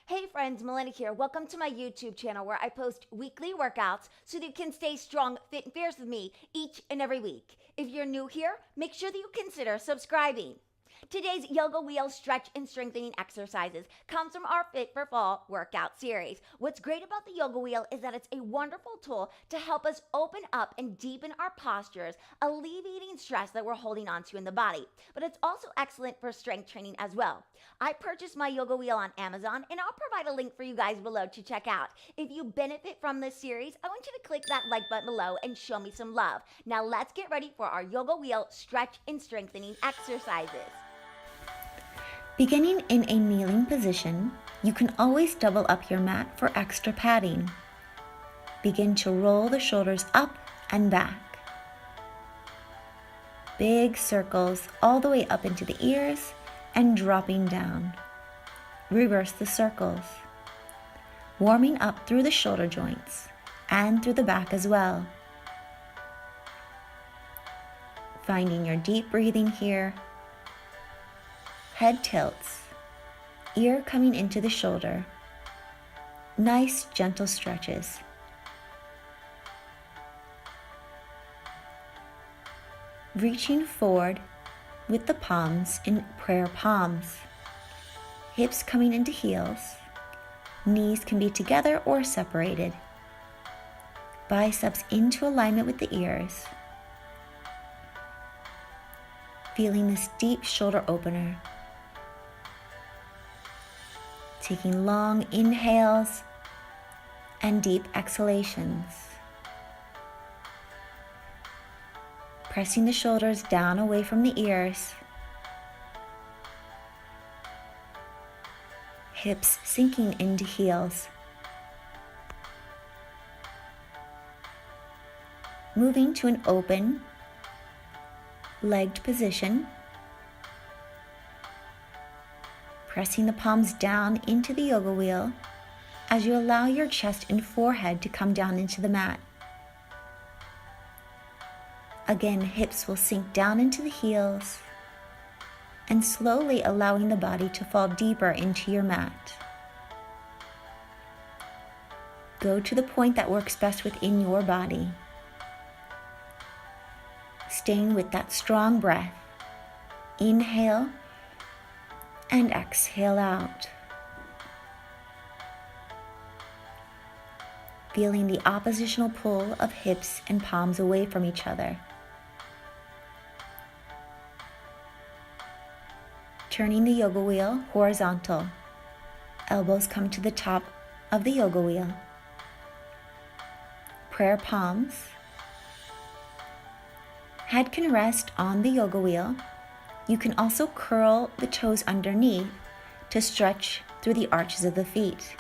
Hey friends, Melinda here. Welcome to my YouTube channel where I post weekly workouts so that you can stay strong, fit, and fierce with me each and every week. If you're new here, make sure that you consider subscribing. Today's yoga wheel stretch and strengthening exercises comes from our Fit for Fall workout series. What's great about the yoga wheel is that it's a wonderful tool to help us open up and deepen our postures, alleviating stress that we're holding onto in the body. But it's also excellent for strength training as well. I purchased my yoga wheel on Amazon and I'll provide a link for you guys below to check out. If you benefit from this series, I want you to click that like button below and show me some love. Now let's get ready for our yoga wheel stretch and strengthening exercises. Beginning in a kneeling position, you can always double up your mat for extra padding. Begin to roll the shoulders up and back. Big circles all the way up into the ears and dropping down. Reverse the circles, warming up through the shoulder joints and through the back as well. Finding your deep breathing here. Head tilts, ear coming into the shoulder. Nice gentle stretches. Reaching forward with the palms in prayer palms. Hips coming into heels. Knees can be together or separated. Biceps into alignment with the ears. Feeling this deep shoulder opener. Taking long inhales and deep exhalations. Pressing the shoulders down away from the ears. Hips sinking into heels. Moving to an open, legged position. Pressing the palms down into the yoga wheel as you allow your chest and forehead to come down into the mat. Again, hips will sink down into the heels and slowly allowing the body to fall deeper into your mat. Go to the point that works best within your body. Staying with that strong breath. Inhale and exhale out. Feeling the oppositional pull of hips and palms away from each other. Turning the yoga wheel horizontal. Elbows come to the top of the yoga wheel. Prayer palms. Head can rest on the yoga wheel. You can also curl the toes underneath to stretch through the arches of the feet.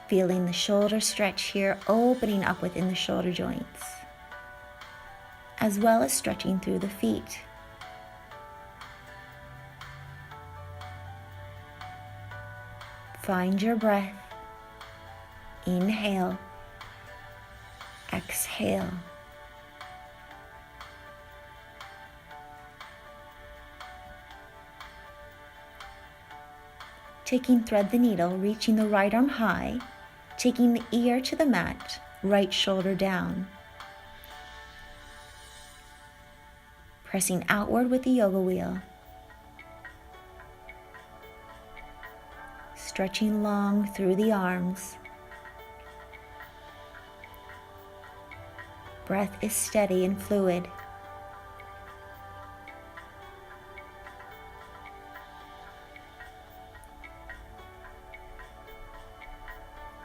Feeling the shoulder stretch here, opening up within the shoulder joints, as well as stretching through the feet. Find your breath. Inhale. Exhale. Taking thread the needle, reaching the right arm high, taking the ear to the mat, right shoulder down. Pressing outward with the yoga wheel. Stretching long through the arms. Breath is steady and fluid.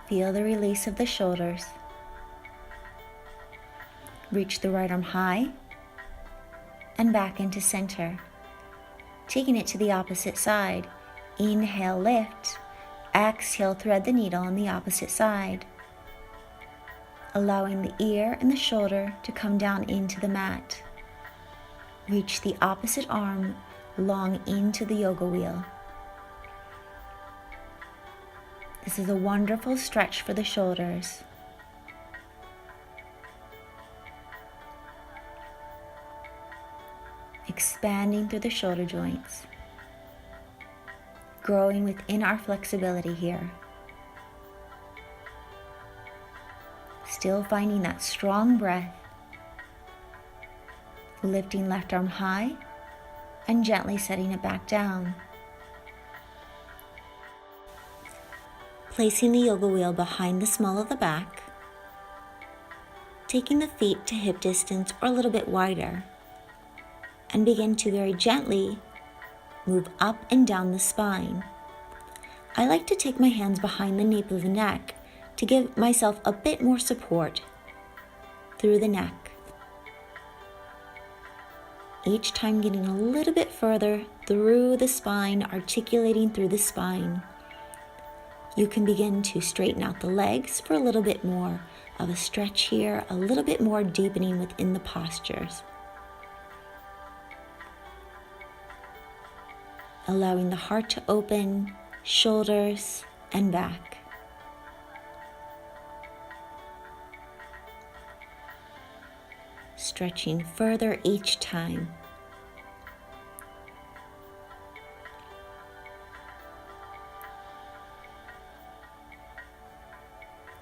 Feel the release of the shoulders. Reach the right arm high and back into center. Taking it to the opposite side. Inhale, lift. Exhale, thread the needle on the opposite side. Allowing the ear and the shoulder to come down into the mat. Reach the opposite arm long into the yoga wheel. This is a wonderful stretch for the shoulders. Expanding through the shoulder joints. growing within our flexibility here. Still finding that strong breath. Lifting left arm high and gently setting it back down. Placing the yoga wheel behind the small of the back. Taking the feet to hip distance or a little bit wider. And begin to very gently move up and down the spine. I like to take my hands behind the nape of the neck to give myself a bit more support through the neck. Each time getting a little bit further through the spine, articulating through the spine. You can begin to straighten out the legs for a little bit more of a stretch here, a little bit more deepening within the postures. Allowing the heart to open, shoulders and back. Stretching further each time.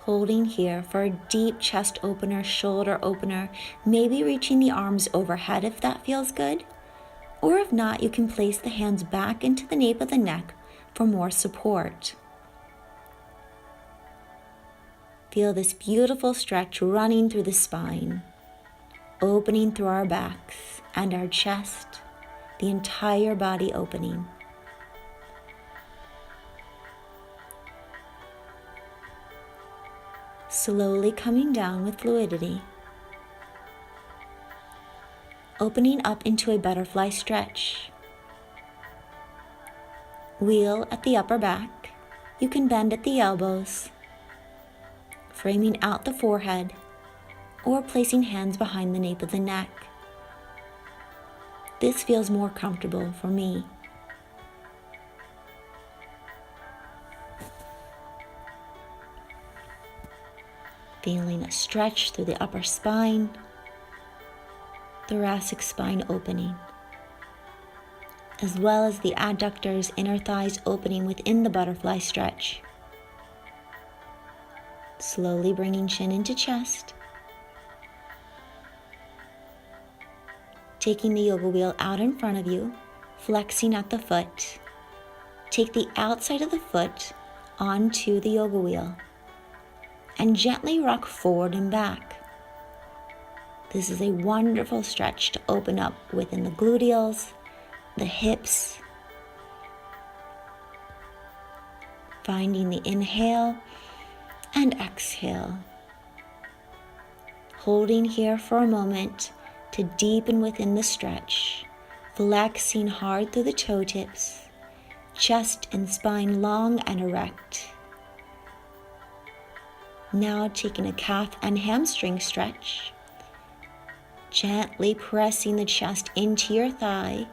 Holding here for a deep chest opener, shoulder opener, maybe reaching the arms overhead if that feels good. Or if not, you can place the hands back into the nape of the neck for more support. Feel this beautiful stretch running through the spine, opening through our backs and our chest, the entire body opening. Slowly coming down with fluidity. Opening up into a butterfly stretch. Wheel at the upper back. You can bend at the elbows. Framing out the forehead or placing hands behind the nape of the neck. This feels more comfortable for me. Feeling a stretch through the upper spine, thoracic spine opening, as well as the adductors, inner thighs opening within the butterfly stretch. Slowly bringing chin into chest. Taking the yoga wheel out in front of you, flexing at the foot. Take the outside of the foot onto the yoga wheel and gently rock forward and back. This is a wonderful stretch to open up within the gluteals, the hips. Finding the inhale and exhale. Holding here for a moment to deepen within the stretch, flexing hard through the toe tips, chest and spine long and erect. Now taking a calf and hamstring stretch, gently pressing the chest into your thigh,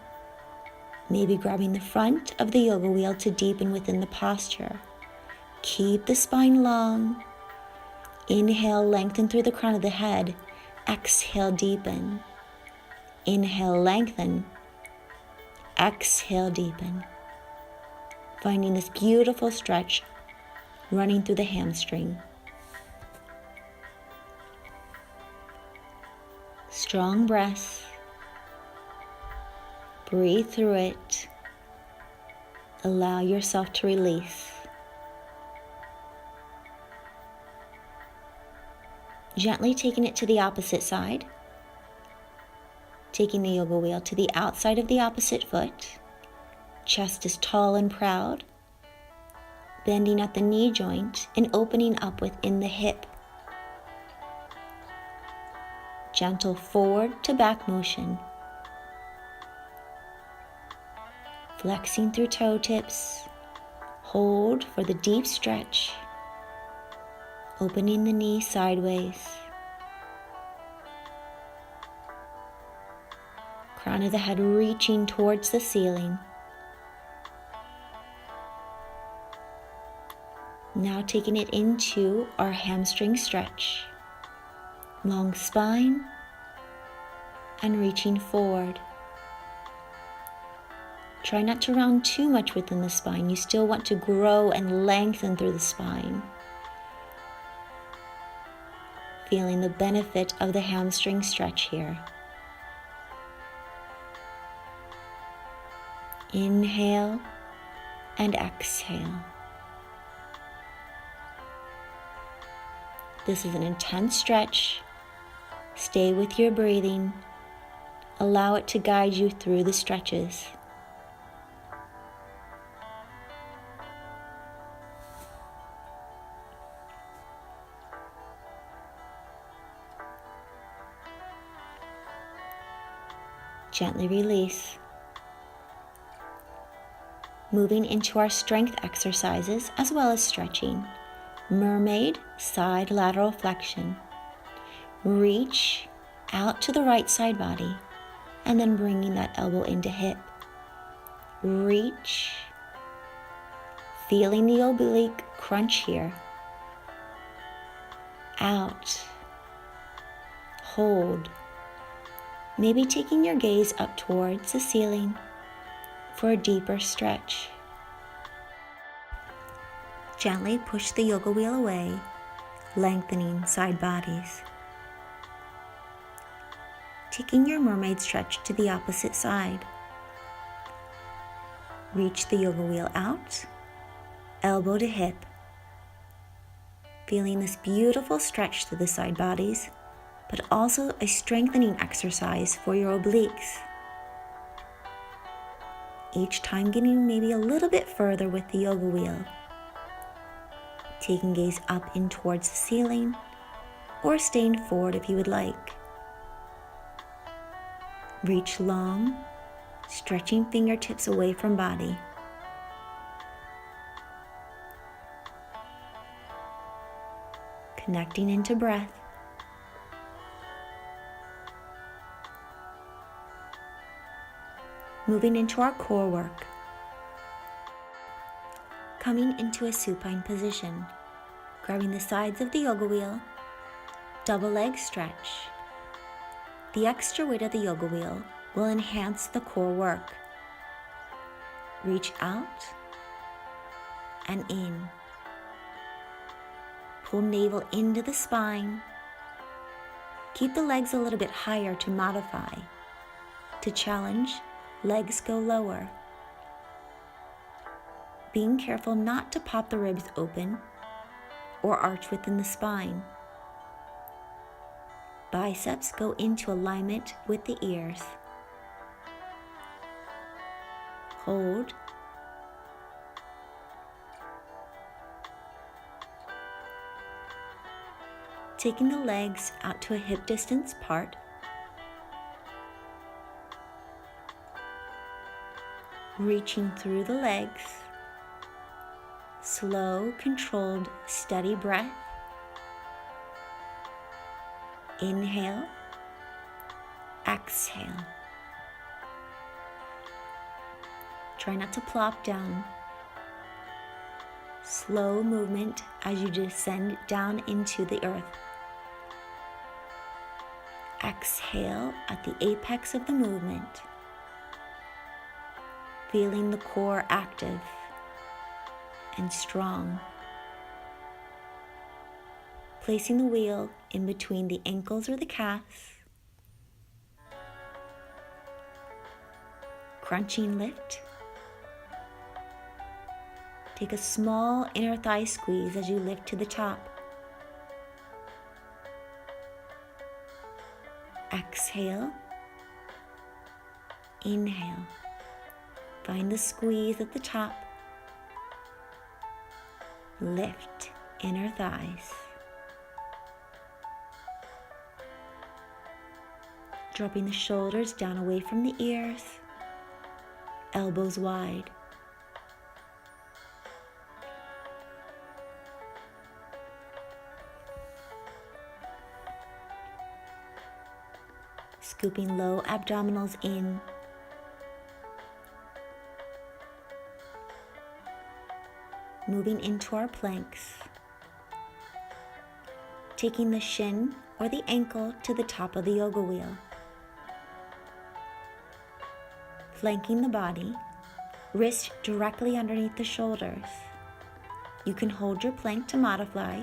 maybe grabbing the front of the yoga wheel to deepen within the posture. Keep the spine long. Inhale, lengthen through the crown of the head. Exhale, deepen. Inhale, lengthen. Exhale, deepen. Finding this beautiful stretch running through the hamstring. Strong breath. Breathe through it. Allow yourself to release. Gently taking it to the opposite side. Taking the yoga wheel to the outside of the opposite foot. Chest is tall and proud. Bending at the knee joint and opening up within the hip. Gentle forward to back motion. Flexing through toe tips. Hold for the deep stretch. Opening the knee sideways. Crown of the head reaching towards the ceiling. Now taking it into our hamstring stretch. Long spine and reaching forward. Try not to round too much within the spine. You still want to grow and lengthen through the spine. Feeling the benefit of the hamstring stretch here. Inhale and exhale. This is an intense stretch. Stay with your breathing. Allow it to guide you through the stretches. Gently release. Moving into our strength exercises as well as stretching. Mermaid, side lateral flexion. Reach out to the right side body and then bringing that elbow into hip. Reach. Feeling the oblique crunch here. Out. Hold. Maybe taking your gaze up towards the ceiling for a deeper stretch. Gently push the yoga wheel away, lengthening side bodies. Taking your mermaid stretch to the opposite side. Reach the yoga wheel out, elbow to hip. Feeling this beautiful stretch through the side bodies, but also a strengthening exercise for your obliques. Each time getting maybe a little bit further with the yoga wheel. Taking gaze up in towards the ceiling or staying forward if you would like. Reach long, stretching fingertips away from body. Connecting into breath. Moving into our core work. Coming into a supine position, grabbing the sides of the yoga wheel, double leg stretch. The extra weight of the yoga wheel will enhance the core work. Reach out and in. Pull navel into the spine. Keep the legs a little bit higher to modify. To challenge, legs go lower. Being careful not to pop the ribs open or arch within the spine. Biceps go into alignment with the ears. Hold. Taking the legs out to a hip distance apart. Reaching through the legs. Slow, controlled, steady breath. Inhale, exhale. Try not to plop down. Slow movement as you descend down into the earth. Exhale at the apex of the movement. Feeling the core active and strong. Placing the wheel in between the ankles or the calves. Crunching lift. Take a small inner thigh squeeze as you lift to the top. Exhale. Inhale. Find the squeeze at the top. Lift inner thighs. Dropping the shoulders down away from the ears. Elbows wide. Scooping low abdominals in. Moving into our planks. Taking the shin or the ankle to the top of the yoga wheel. Flanking the body, wrist directly underneath the shoulders. You can hold your plank to modify,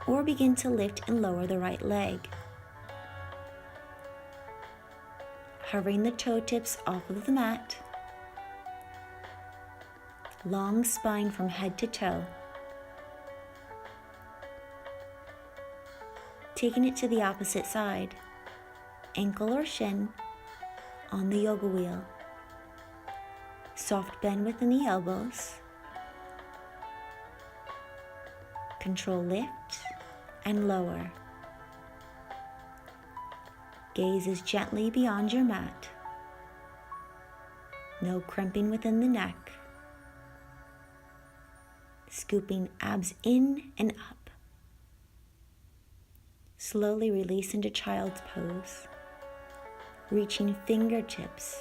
or begin to lift and lower the right leg. Hovering the toe tips off of the mat. Long spine from head to toe. Taking it to the opposite side, ankle or shin on the yoga wheel. Soft bend within the elbows. Control lift and lower. Gaze is gently beyond your mat. No crimping within the neck. Scooping abs in and up. Slowly release into child's pose, reaching fingertips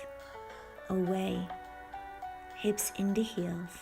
away, hips into heels.